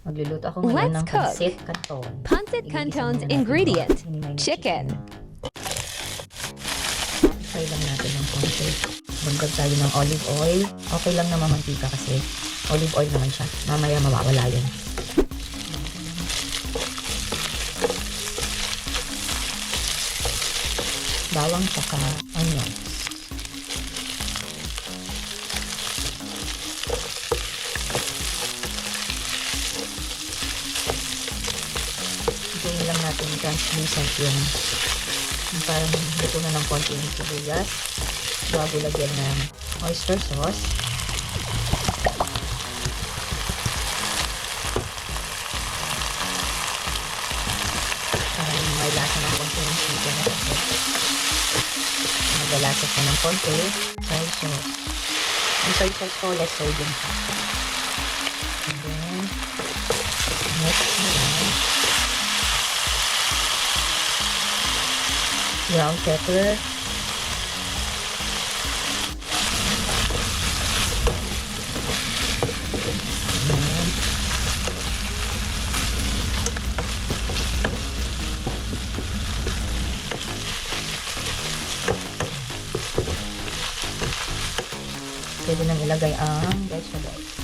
Magluluto ako ngayon ng Let's cook. Pancit Canton. Pancit Canton's ingredient, chicken. Fry lang natin ng konti. Dagdag tayo ng olive oil. Okay lang na mamantika kasi olive oil naman siya. Mamaya mawawala yun. Bawang tsaka onions. Gawin lang natin translucent yung parang luto na ng konti yung sibuyas. Bago lagyan ng oyster sauce. Para may lasa ng konti ng chicken na kasi. Magalasa ko ng konti. Soy sauce. Yung soy sauce ko, less sodium siya. And then, next naman, brown pepper. Pwede nang ilagay ang vegetables.